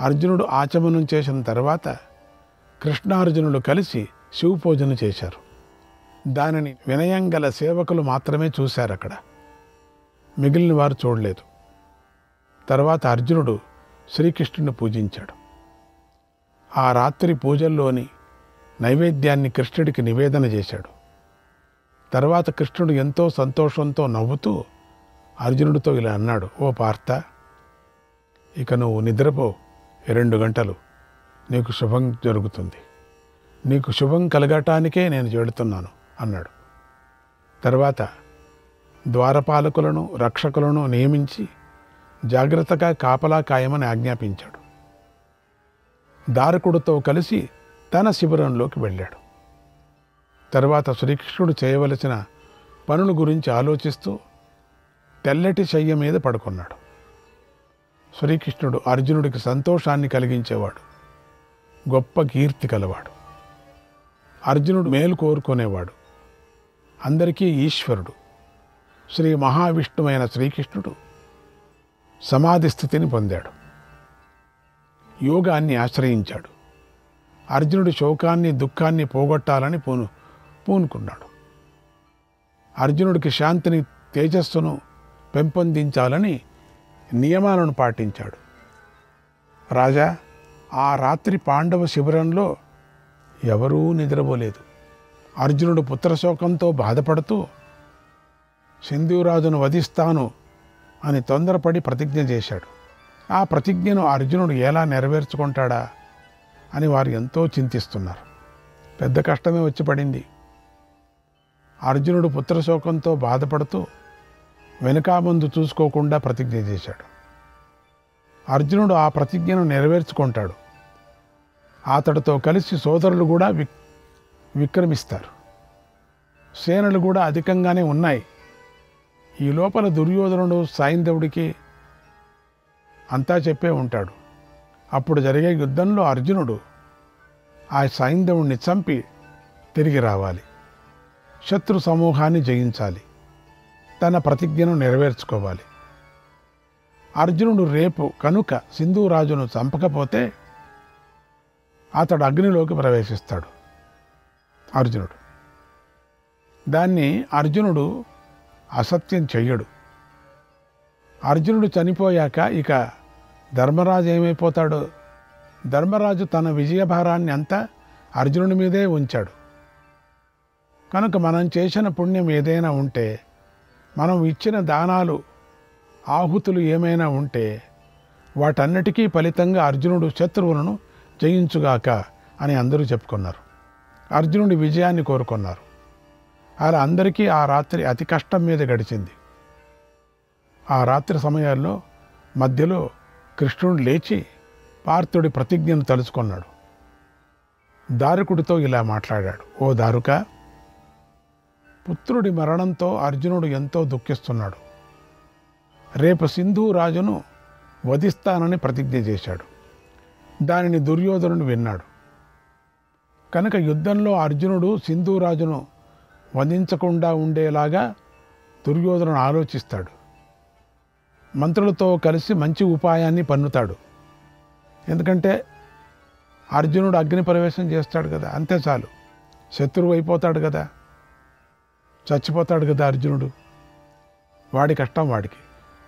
అర్జునుడు ఆచమనం చేసిన తర్వాత కృష్ణార్జునుడు కలిసి శివపూజన చేశారు. దానిని వినయం గల సేవకులు మాత్రమే చూశారు. అక్కడ మిగిలిన వారు చూడలేదు. తర్వాత అర్జునుడు శ్రీకృష్ణుని పూజించాడు. ఆ రాత్రి పూజల్లోని నైవేద్యాన్ని కృష్ణుడికి నివేదన చేశాడు. తర్వాత కృష్ణుడు ఎంతో సంతోషంతో నవ్వుతూ అర్జునుడితో ఇలా అన్నాడు, ఓ పార్థ, ఇక నువ్వు నిద్రపో, 2 గంటలు నీకు శుభం జరుగుతుంది. నీకు శుభం కలగటానికే నేను చేడుతున్నాను అన్నాడు. తర్వాత ద్వారపాలకులను రక్షకులను నియమించి జాగ్రత్తగా కాపలా కాయమని ఆజ్ఞాపించాడు. దారకుడితో కలిసి తన శిబిరంలోకి వెళ్ళాడు. తర్వాత శ్రీకృష్ణుడు చేయవలసిన పనుల గురించి ఆలోచిస్తూ తెల్లటి శయ్య మీద పడుకున్నాడు. శ్రీకృష్ణుడు అర్జునుడికి సంతోషాన్ని కలిగించేవాడు, గొప్ప కీర్తి కలవాడు. అర్జునుడు మేలు కోరుకునేవాడు, అందరికీ ఈశ్వరుడు. శ్రీ మహావిష్ణువైన శ్రీకృష్ణుడు సమాధి స్థితిని పొందాడు, యోగాన్ని ఆశ్రయించాడు. అర్జునుడి శోకాన్ని దుఃఖాన్ని పోగొట్టాలని పూనుకున్నాడు. అర్జునుడికి శాంతిని తేజస్సును పెంపొందించాలని నియమాలను పాటించాడు. రాజా, ఆ రాత్రి పాండవ శిబిరంలో ఎవరూ నిద్రపోలేదు. అర్జునుడు పుత్రశోకంతో బాధపడుతూ సింధురాజును వధిస్తాను అని తొందరపడి ప్రతిజ్ఞ చేశాడు. ఆ ప్రతిజ్ఞను అర్జునుడు ఎలా నెరవేర్చుకుంటాడా అని వారు ఎంతో చింతిస్తున్నారు. పెద్ద కష్టమే వచ్చి పడింది. అర్జునుడు పుత్రశోకంతో బాధపడుతూ వెనుకా ముందు చూసుకోకుండా ప్రతిజ్ఞ చేశాడు. అర్జునుడు ఆ ప్రతిజ్ఞను నెరవేర్చుకుంటాడు. అతడితో కలిసి సోదరులు కూడా విక్రమిస్తారు. సేనలు కూడా అధికంగానే ఉన్నాయి. ఈ లోపల దుర్యోధనుడు సైంధవుడికి అంతా చెప్పే ఉంటాడు. అప్పుడు జరిగే యుద్ధంలో అర్జునుడు ఆ సైంధవుణ్ణి చంపి తిరిగి రావాలి, శత్రు సమూహాన్ని జయించాలి, తన ప్రతిజ్ఞను నెరవేర్చుకోవాలి. అర్జునుడు రేపు కనుక సింధురాజును చంపకపోతే అతడు అగ్నిలోకి ప్రవేశిస్తాడు. అర్జునుడు దాన్ని అర్జునుడు అసత్యం చెయ్యడు. అర్జునుడు చనిపోయాక ఇక ధర్మరాజు ఏమైపోతాడు? ధర్మరాజు తన విజయభారాన్ని అంతా అర్జునుడి మీదే ఉంచాడు. కనుక మనం చేసిన పుణ్యం ఏదైనా ఉంటే, మనం ఇచ్చిన దానాలు ఆహుతులు ఏమైనా ఉంటే వాటన్నిటికీ ఫలితంగా అర్జునుడు శత్రువులను జయించుగాక అని అందరూ చెప్పుకున్నారు. అర్జునుడి విజయాన్ని కోరుకున్నారు. అలా అందరికీ ఆ రాత్రి అతి కష్టం మీద గడిచింది. ఆ రాత్రి సమయాల్లో మధ్యలో కృష్ణుడు లేచి పార్థుడి ప్రతిజ్ఞను తలుచుకున్నాడు. దారుకుడితో ఇలా మాట్లాడాడు, ఓ దారుక, పుత్రుడి మరణంతో అర్జునుడు ఎంతో దుఃఖిస్తున్నాడు. రేపు సింధురాజును వధిస్తానని ప్రతిజ్ఞ చేశాడు. దానిని దుర్యోధనుడు విన్నాడు. కనుక యుద్ధంలో అర్జునుడు సింధురాజును వధించకుండా ఉండేలాగా దుర్యోధనుడు ఆలోచిస్తాడు. మంత్రులతో కలిసి మంచి ఉపాయాన్ని పన్నుతాడు. ఎందుకంటే అర్జునుడు అగ్ని ప్రవేశం చేస్తాడు కదా, అంతే చాలు, శత్రువు అయిపోతాడు కదా, చచ్చిపోతాడు కదా అర్జునుడు. వాడి కష్టం వాడికి.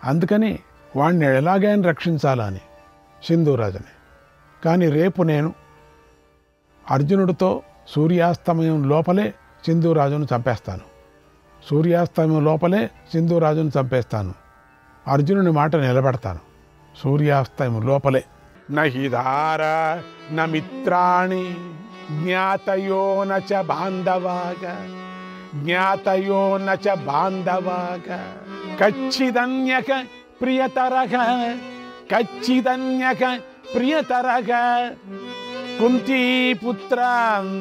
అందుకని వాడిని ఎలాగైనా రక్షించాలని సింధురాజుని. కానీ రేపు నేను అర్జునుడితో సూర్యాస్తమయం లోపలే సింధురాజును చంపేస్తాను. సూర్యాస్తమయం లోపలే సింధురాజును చంపేస్తాను. అర్జునుని మాట నిలబెడతాను. సూర్యాస్తమయం లోపలే. నహిదార న మిత్రాణి జ్ఞాతయో నచ బాంధవాగ జ్ఞాతయో నచ బాంధవాగ కచ్చిదన్యక ప్రియతరగ కచ్చిదన్యక ప్రియతరగ కుంతీపుత్రాన్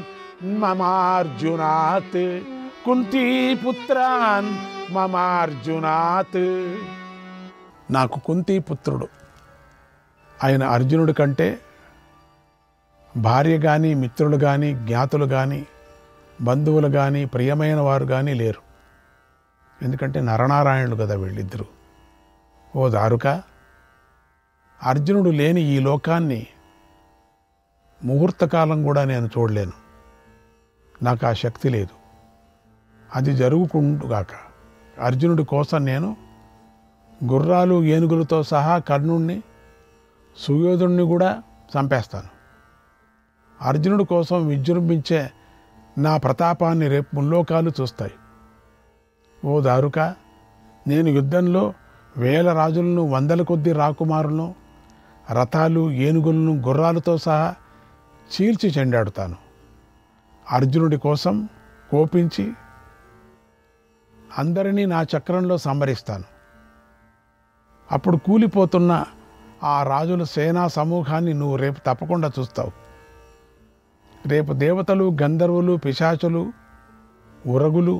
మమార్జునాత్ కుంతీపుత్రాన్ మమార్జునాత్. నాకు కుంతీపుత్రుడు ఆయన అర్జునుడి కంటే భార్య కానీ మిత్రులు కానీ జ్ఞాతులు కానీ బంధువులు కానీ ప్రియమైన వారు కానీ లేరు. ఎందుకంటే నరనారాయణులు కదా వీళ్ళిద్దరూ. ఓ దారుక, అర్జునుడు లేని ఈ లోకాన్ని ముహూర్తకాలం కూడా నేను చూడలేను. నాకు ఆ శక్తి లేదు. అది జరుగుకుండుగాక. అర్జునుడి కోసం నేను గుర్రాలు ఏనుగులతో సహా కర్ణుణ్ణి సుయోధుణ్ణి కూడా చంపేస్తాను. అర్జునుడి కోసం విజృంభించే నా ప్రతాపాన్ని రేపు ముల్లోకాలు చూస్తాయి. ఓ దారుక, నేను యుద్ధంలో 1000 రాజులను 100 కొద్ది రాకుమారులను రథాలు ఏనుగులను గుర్రాలతో సహా చీల్చి చెండాడుతాను. అర్జునుడి కోసం కోపించి అందరినీ నా చక్రంలో సంహరిస్తాను. అప్పుడు కూలిపోతున్న ఆ రాజుల సేనా సమూహాన్ని నువ్వు రేపు తప్పకుండా చూస్తావు. రేపు దేవతలు, గంధర్వులు, పిశాచులు, ఉరగులు,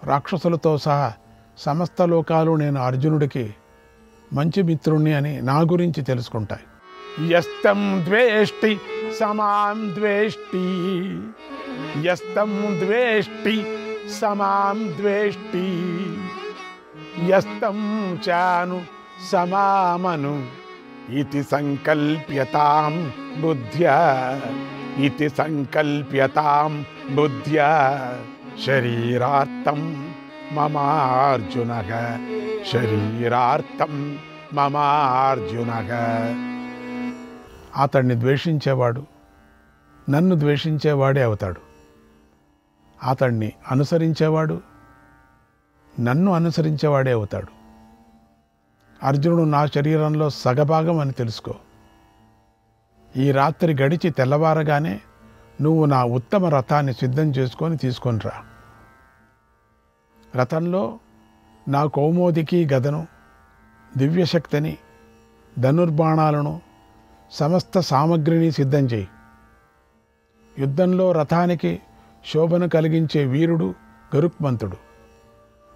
రాక్షసులతో సహా సమస్త లోకాలు నేను అర్జునుడికి మంచి మిత్రుణ్ణి అని నా గురించి తెలుసుకుంటాయి. యస్తం ద్వేష్టి సమాం ద్వేష్టి, యస్తం ద్వేష్టి సమాం ద్వేష్టి, యస్తం చాను సమామను ఇతి సంకల్ప్యతాం బుద్ధ్యా, ఇతి సంకల్ప్యతాం బుద్ధ్యా శరీరార్థం మమార్జునః, శరీరార్థం మమార్జునః. అతన్ని ద్వేషించేవాడు నన్ను ద్వేషించేవాడే అవుతాడు. అతన్ని అనుసరించేవాడు నన్ను అనుసరించేవాడే అవుతాడు. అర్జునుడు నా శరీరంలో సగభాగం అని తెలుసుకో. ఈ రాత్రి గడిచి తెల్లవారగానే నువ్వు నా ఉత్తమ రథాన్ని సిద్ధం చేసుకొని తీసుకొనిరా. రథంలో నా కౌమోదికి గదను, దివ్యశక్తిని, ధనుర్బాణాలను, సమస్త సామగ్రిని సిద్ధం చేయి. యుద్ధంలో రథానికి శోభను కలిగించే వీరుడు గరుక్మంతుడు.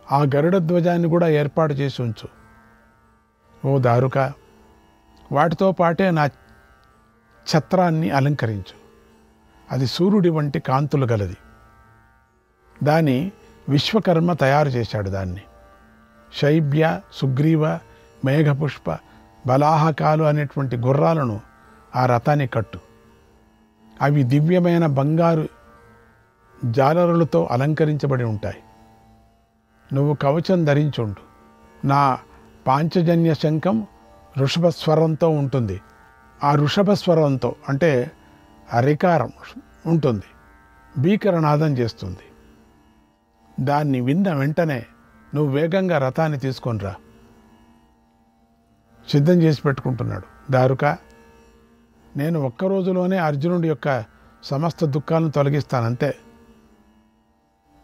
ఆ గరుడ ధ్వజాన్ని కూడా ఏర్పాటు చేసి ఉంచు. ఓ దారుక, వాటితో పాటే నా ఛత్రాన్ని అలంకరించు. అది సూర్యుడి వంటి కాంతులు గలది. దాని విశ్వకర్మ తయారు చేశాడు. దాన్ని శైబ్య, సుగ్రీవ, మేఘపుష్ప, బలాహకాలు అనేటువంటి గుర్రాలను ఆ రథాన్ని కట్టు. అవి దివ్యమైన బంగారు జాలరులతో అలంకరించబడి ఉంటాయి. నువ్వు కవచం ధరించుండు. నా పాంచజన్య శంఖం వృషభస్వరంతో ఉంటుంది. ఆ వృషభస్వరంతో అంటే అరికారం ఉంటుంది, భీకరనాదం చేస్తుంది. దాన్ని విన్న వెంటనే నువ్వు వేగంగా రథాన్ని తీసుకొనిరా. సిద్ధం చేసి పెట్టుకుంటున్నాడు. దారుక, నేను ఒక్క రోజులోనే అర్జునుడి యొక్క సమస్త దుఃఖాలను తొలగిస్తానంతే.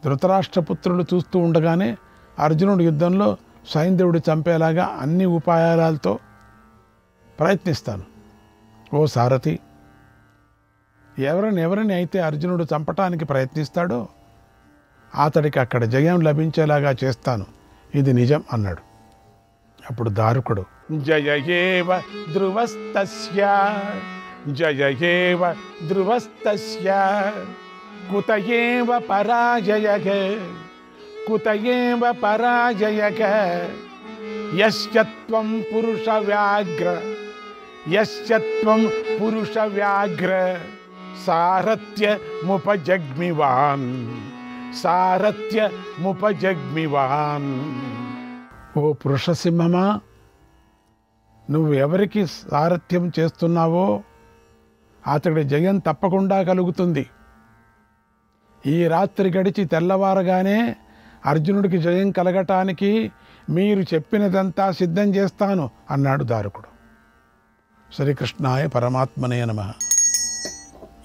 ధృతరాష్ట్రపుత్రులు చూస్తూ ఉండగానే అర్జునుడు యుద్ధంలో సైంధవుడి చంపేలాగా అన్ని ఉపాయాలతో ప్రయత్నిస్తాను. ఓ సారథి, ఎవరిని అయితే అర్జునుడు చంపటానికి ప్రయత్నిస్తాడో అతడికి అక్కడ జయం లభించేలాగా చేస్తాను. ఇది నిజం అన్నాడు. అప్పుడు దారుకుడు, జయయేవ ధ్రువస్తస్య, జయయేవ ధ్రువస్తస్య, కుతయేవ పరాజయః, కుతయేవ పరాజయః, యస్యత్వం పురుష వ్యాఘ్ర, యస్యత్వం పురుష వ్యాఘ్ర, సారథ్యముపజగ్మివాన్, సారథ్యముపజగ్మివాన్. ఓ పురుషసింహమా, నువ్వు ఎవరికి సారథ్యం చేస్తున్నావో అతడి జయం తప్పకుండా కలుగుతుంది. ఈ రాత్రి గడిచి తెల్లవారగానే అర్జునుడికి జయం కలగటానికి మీరు చెప్పినదంతా సిద్ధం చేస్తాను అన్నాడు దారుకుడు. శ్రీకృష్ణాయ పరమాత్మనే నమః.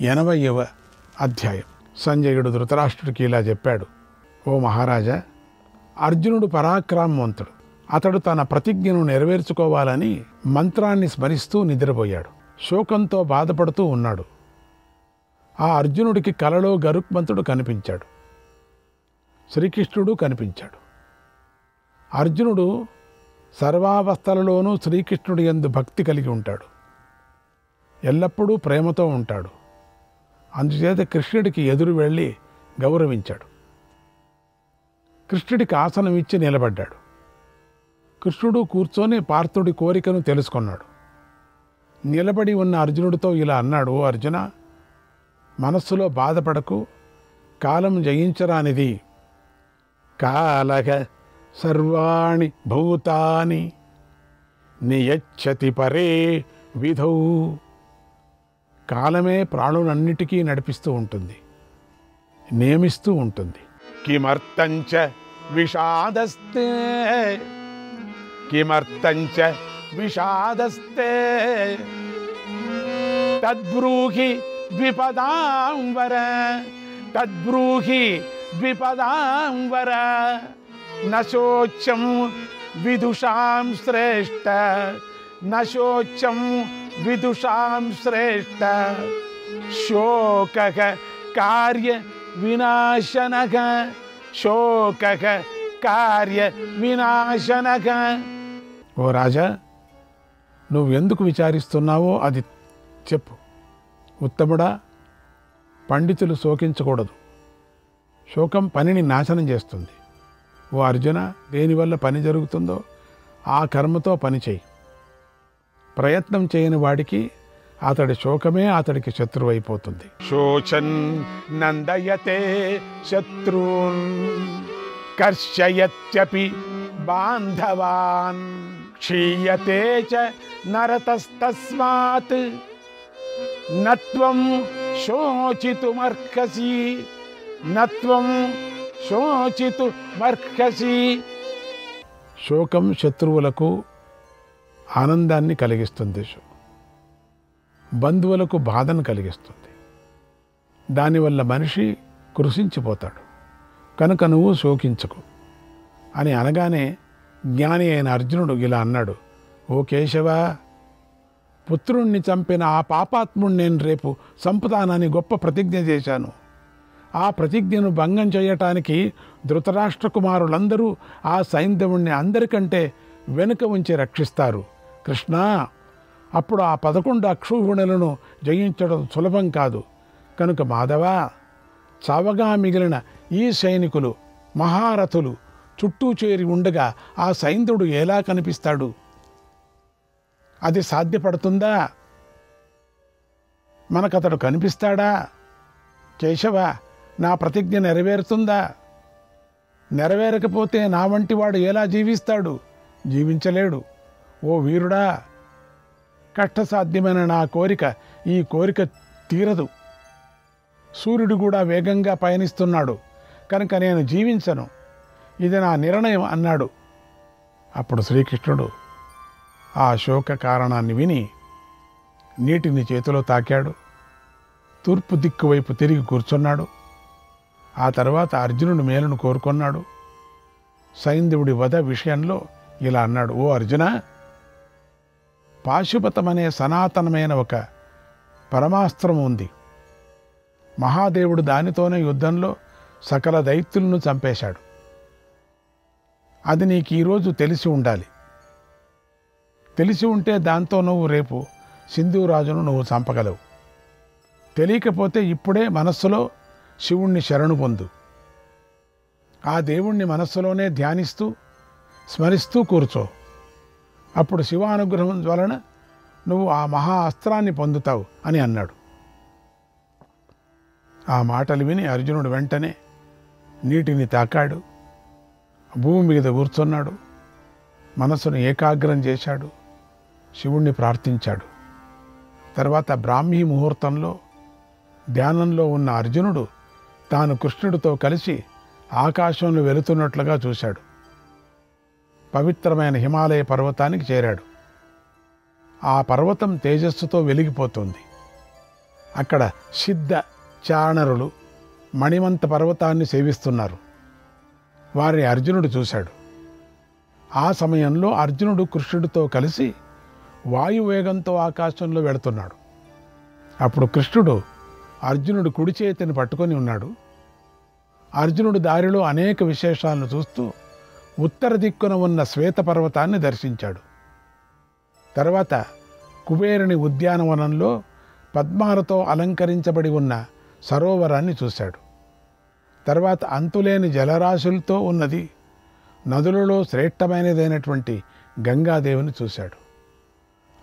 80వ అధ్యాయం. సంజయుడు ధృతరాష్ట్రుడికి ఇలా చెప్పాడు. ఓ మహారాజా, అర్జునుడు పరాక్రమవంతుడు. అతడు తన ప్రతిజ్ఞను నెరవేర్చుకోవాలని మంత్రాన్ని స్మరిస్తూ నిద్రపోయాడు. శోకంతో బాధపడుతూ ఉన్నాడు. ఆ అర్జునుడికి కలలో గరుక్మంతుడు కనిపించాడు. శ్రీకృష్ణుడు కనిపించాడు. అర్జునుడు సర్వావస్థలలోనూ శ్రీకృష్ణుడి యందు భక్తి కలిగి ఉంటాడు. ఎల్లప్పుడూ ప్రేమతో ఉంటాడు. అందుచేత కృష్ణుడికి ఎదురు వెళ్ళి గౌరవించాడు. కృష్ణుడికి ఆసనం ఇచ్చి నిలబడ్డాడు. కృష్ణుడు కూర్చొని పార్థుడి కోరికను తెలుసుకున్నాడు. నిలబడి ఉన్న అర్జునుడితో ఇలా అన్నాడు, ఓ అర్జున, మనస్సులో బాధపడకు, కాలం జయించరానిది. కాలగ సర్వాణి భూతాని నియచ్చతి పరే విధౌ. కాలమే ప్రాణులన్నిటికీ నడిపిస్తూ ఉంటుంది, నియమిస్తూ ఉంటుంది. కిమర్థంచ విషాదస్తే, కిమర్థంచ విషాదస్తే తద్బ్రూహి ద్విపదాంవర, తద్బ్రూహి ద్విపదాంవర. నశోచ్యం విదుషాం శ్రేష్ఠ, నశోచ్యం విదుషాం శ్రేష్ఠ. శోకః కార్య వినాశనః, శోకః కార్య వినాశనః. ఓ రాజా, నువ్వెందుకు విచారిస్తున్నావో అది చెప్పు. ఉత్తముడా, పండితులు శోకించకూడదు. శోకం పనిని నాశనం చేస్తుంది. ఓ అర్జున, దేనివల్ల పని జరుగుతుందో ఆ కర్మతో పని చేయి. ప్రయత్నం చేయని వాడికి అతడి శోకమే అతడికి శత్రువు అయిపోతుంది. శోచన్ నందయతే శత్రూన్ కర్షయత్యపి బాంధవాన్ క్షీయతే చ నరతస్తస్మాత్ నత్వం శోచితుమర్హసి, నత్వం శోచితుమర్హసి. శోకం శత్రువులకు ఆనందాన్ని కలిగిస్తుంది, బంధువులకు బాధను కలిగిస్తుంది. దానివల్ల మనిషి కృషించిపోతాడు. కనుక నువ్వు శోకించకు అని అనగానే జ్ఞాని అయిన అర్జునుడు ఇలా అన్నాడు, ఓ కేశవ, పుత్రుణ్ణి చంపిన ఆ పాపాత్ముడిని నేను రేపు చంపుతానని గొప్ప ప్రతిజ్ఞ చేశాను. ఆ ప్రతిజ్ఞను భంగం చేయటానికి ధృతరాష్ట్ర కుమారులందరూ ఆ సైంధవుణ్ణి అందరికంటే వెనుక ఉంచి రక్షిస్తారు. కృష్ణ, అప్పుడు ఆ 11 అక్షౌహిణులను జయించడం సులభం కాదు. కనుక మాధవ, చావగా మిగిలిన ఈ సైనికులు మహారథులు చుట్టూ చేరి ఉండగా ఆ సైంధవుడు ఎలా కనిపిస్తాడు? అది సాధ్యపడుతుందా? మనకతడు కనిపిస్తాడా? కేశవ, నా ప్రతిజ్ఞ నెరవేరుతుందా? నెరవేరకపోతే నా వంటి వాడు ఎలా జీవిస్తాడు? జీవించలేడు. ఓ వీరుడా, కష్టసాధ్యమైన నా కోరిక, ఈ కోరిక తీరదు. సూర్యుడు కూడా వేగంగా పయనిస్తున్నాడు, కనుక నేను జీవించను. ఇది నా నిర్ణయం అన్నాడు. అప్పుడు శ్రీకృష్ణుడు ఆ శోక కారణాన్ని విని నీటిని చేతిలో తాకాడు. తూర్పు దిక్కు వైపు తిరిగి కూర్చున్నాడు. ఆ తర్వాత అర్జునుడి మేలును కోరుకున్నాడు. సైంధవుడి వధ విషయంలో ఇలా అన్నాడు, ఓ అర్జున, పాశుపతమనే సనాతనమైన ఒక పరమాస్త్రం ఉంది. మహాదేవుడు దానితోనే యుద్ధంలో సకల దైత్యులను చంపేశాడు. అది నీకు ఈరోజు తెలిసి ఉండాలి. తెలిసి ఉంటే దాంతో నువ్వు రేపు సింధురాజును నువ్వు చంపగలవు. తెలియకపోతే ఇప్పుడే మనస్సులో శివుణ్ణి శరణు పొందు. ఆ దేవుణ్ణి మనస్సులోనే ధ్యానిస్తూ స్మరిస్తూ కూర్చో. అప్పుడు శివానుగ్రహం వలన నువ్వు ఆ మహా అస్త్రాన్ని పొందుతావు అని అన్నాడు. ఆ మాటలు విని అర్జునుడు వెంటనే నీటిని తాకాడు. భూమి మీద కూర్చున్నాడు. మనసును ఏకాగ్రం చేశాడు. శివుణ్ణి ప్రార్థించాడు. తర్వాత బ్రాహ్మీ ముహూర్తంలో ధ్యానంలో ఉన్న అర్జునుడు తాను కృష్ణుడితో కలిసి ఆకాశంలో వెళుతున్నట్లుగా చూశాడు. పవిత్రమైన హిమాలయ పర్వతానికి చేరాడు. ఆ పర్వతం తేజస్సుతో వెలిగిపోతుంది. అక్కడ సిద్ధ చారణరులు మణిమంత పర్వతాన్ని సేవిస్తున్నారు. వారిని అర్జునుడు చూశాడు. ఆ సమయంలో అర్జునుడు కృష్ణుడితో కలిసి వాయువేగంతో ఆకాశంలో వెళుతున్నాడు. అప్పుడు కృష్ణుడు అర్జునుడు కుడి చేతిని పట్టుకొని ఉన్నాడు. అర్జునుడు దారిలో అనేక విశేషాలను చూస్తూ ఉత్తర దిక్కున ఉన్న శ్వేత పర్వతాన్ని దర్శించాడు. తర్వాత కుబేరుని ఉద్యానవనంలో పద్మాలతో అలంకరించబడి ఉన్న సరోవరాన్ని చూశాడు. తర్వాత అంతులేని జలరాశులతో ఉన్నది, నదులలో శ్రేష్టమైనదైనటువంటి గంగాదేవిని చూశాడు.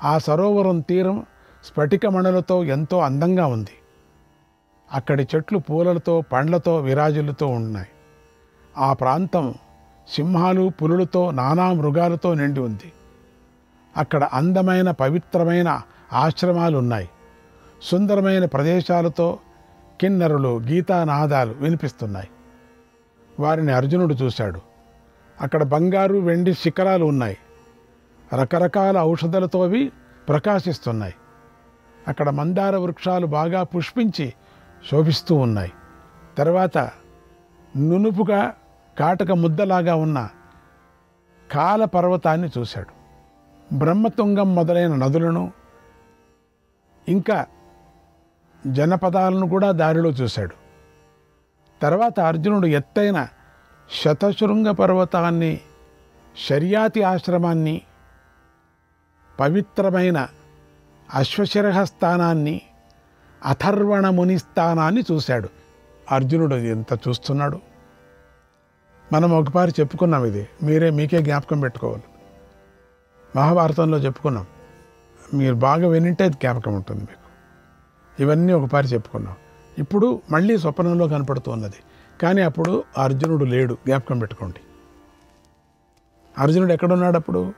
ఆ సరోవరం తీరం స్ఫటికమణులతో ఎంతో అందంగా ఉంది. అక్కడి చెట్లు పూలలతో పండ్లతో విరాజిల్లుతూ ఉన్నాయి. ఆ ప్రాంతం సింహాలు పులులతో నానా మృగాలతో నిండి ఉంది. అక్కడ అందమైన పవిత్రమైన ఆశ్రమాలు ఉన్నాయి. సుందరమైన ప్రదేశాలతో కిన్నరులు గీతానాదాలు వినిపిస్తున్నాయి. వారిని అర్జునుడు చూశాడు. అక్కడ బంగారు వెండి శిఖరాలు ఉన్నాయి. రకరకాల ఔషధాలతో అవి ప్రకాశిస్తున్నాయి. అక్కడ మందార వృక్షాలు బాగా పుష్పించి శోభిస్తూ ఉన్నాయి. తర్వాత నునుపుగా కాటక ముద్దలాగా ఉన్న కాల పర్వతాన్ని చూశాడు. బ్రహ్మతుంగం మొదలైన నదులను ఇంకా జనపదాలను కూడా దారిలో చూశాడు. తర్వాత అర్జునుడు ఎత్తైన శతశృంగ పర్వతాన్ని, శర్యాతి ఆశ్రమాన్ని, పవిత్రమైన అశ్వశిరహ స్థానాన్ని, అథర్వణ ముని స్థానాన్ని చూశాడు. అర్జునుడు ఎంత చూస్తున్నాడు. మనం ఒకసారి చెప్పుకున్నాం. ఇది మీకే జ్ఞాపకం పెట్టుకోవాలి. మహాభారతంలో చెప్పుకున్నాం. మీరు బాగా వినింటే అది జ్ఞాపకం ఉంటుంది మీకు. ఇవన్నీ ఒకసారి చెప్పుకున్నాం. ఇప్పుడు మళ్ళీ స్వప్నంలో కనపడుతూ ఉన్నది. కానీ అప్పుడు అర్జునుడు లేడు. జ్ఞాపకం పెట్టుకోండి. అర్జునుడు ఎక్కడున్నాడు అప్పుడు?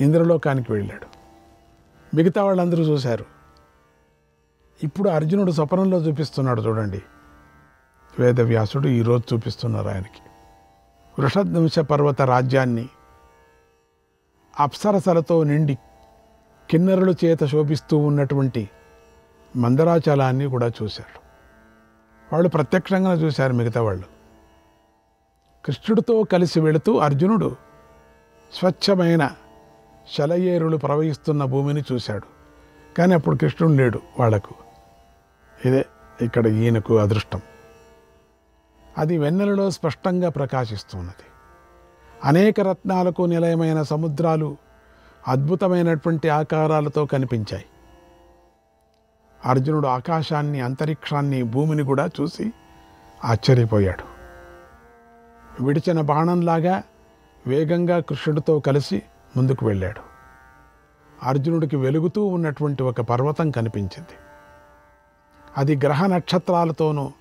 ఇంద్రలోకానికి వెళ్ళాడు. మిగతా వాళ్ళందరూ చూశారు. ఇప్పుడు అర్జునుడు స్వప్నంలో చూపిస్తున్నాడు. చూడండి, వేదవ్యాసుడు ఈరోజు చూపిస్తున్నారు ఆయనకి వృషధ్వంస పర్వత రాజ్యాన్ని, అప్సరసలతో నిండి కిన్నరుల చేత శోభిస్తూ ఉన్నటువంటి మందరాచలాన్ని కూడా చూశారు. వాళ్ళు ప్రత్యక్షంగా చూశారు. మిగతా వాళ్ళు కృష్ణుడితో కలిసి వెళుతూ అర్జునుడు స్వచ్ఛమైన శలయేరులు ప్రవహిస్తున్న భూమిని చూశాడు. కానీ అప్పుడు కృష్ణుడు లేడు వాళ్లకు. ఇదే ఇక్కడ ఈయనకు అదృష్టం. అది వెన్నెలలో స్పష్టంగా ప్రకాశిస్తున్నది. అనేక రత్నాలకు నిలయమైన సముద్రాలు అద్భుతమైనటువంటి ఆకారాలతో కనిపించాయి. అర్జునుడు ఆకాశాన్ని, అంతరిక్షాన్ని, భూమిని కూడా చూసి ఆశ్చర్యపోయాడు. విడిచిన బాణంలాగా వేగంగా కృష్ణుడితో కలిసి ముందుకు వెళ్ళాడు. అర్జునుడికి వెలుగుతూ ఉన్నటువంటి ఒక పర్వతం కనిపించింది. అది గ్రహ నక్షత్రాలతోనూ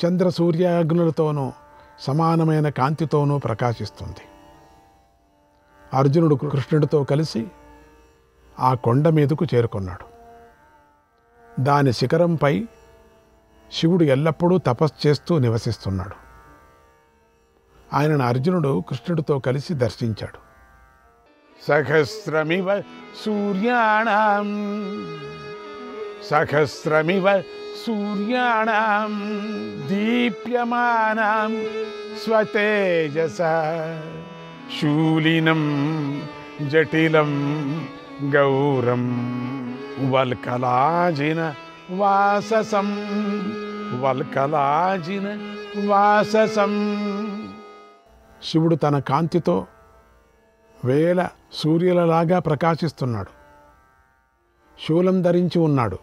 చంద్ర సూర్యాగ్నులతోనూ సమానమైన కాంతితోనూ ప్రకాశిస్తుంది. అర్జునుడు కృష్ణుడితో కలిసి ఆ కొండ మీదకు చేరుకున్నాడు. దాని శిఖరంపై శివుడు ఎల్లప్పుడూ తపస్సు చేస్తూ నివసిస్తున్నాడు. ఆయనను అర్జునుడు కృష్ణుడితో కలిసి దర్శించాడు. సహస్రమివ సూర్యాణం సహస్రమివ సూర్యాణం దీప్యమానం స్వతేజస శూలినం జటిలం గౌరం వల్కలాజిన వాససం వల్కలాజిన వాససం. శివుడు తన కాంతితో వేల సూర్యులలాగా ప్రకాశిస్తున్నాడు. శూలం ధరించి ఉన్నాడు.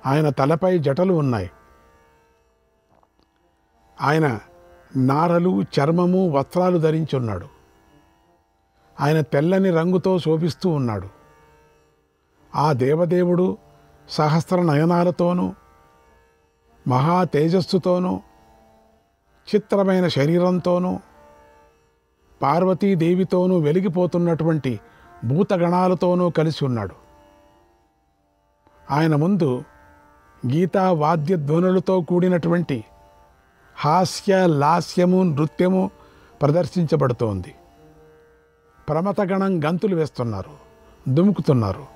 ఆయన తలపై జటలు ఉన్నాయి. ఆయన నారలు, చర్మము, వస్త్రాలు ధరించి ఉన్నాడు. ఆయన తెల్లని రంగుతో శోభిస్తూ ఉన్నాడు. ఆ దేవదేవుడు సహస్ర నయనాలతోనూ మహా తేజస్సుతోనూ చిత్రమైన శరీరంతోనూ పార్వతీదేవితోనూ వెలిగిపోతున్నటువంటి భూతగణాలతోనూ కలిసి ఉన్నాడు. ఆయన ముందు గీతా వాద్యధ్వనులతో కూడినటువంటి హాస్య, లాస్యము, నృత్యము ప్రదర్శించబడుతోంది. ప్రమథగణం గంతులు వేస్తున్నారు, దుముకుతున్నారు.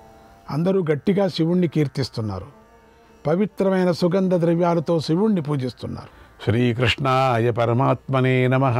అందరూ గట్టిగా శివుణ్ణి కీర్తిస్తున్నారు. పవిత్రమైన సుగంధ ద్రవ్యాలతో శివుణ్ణి పూజిస్తున్నారు. శ్రీకృష్ణాయ పరమాత్మనే నమః.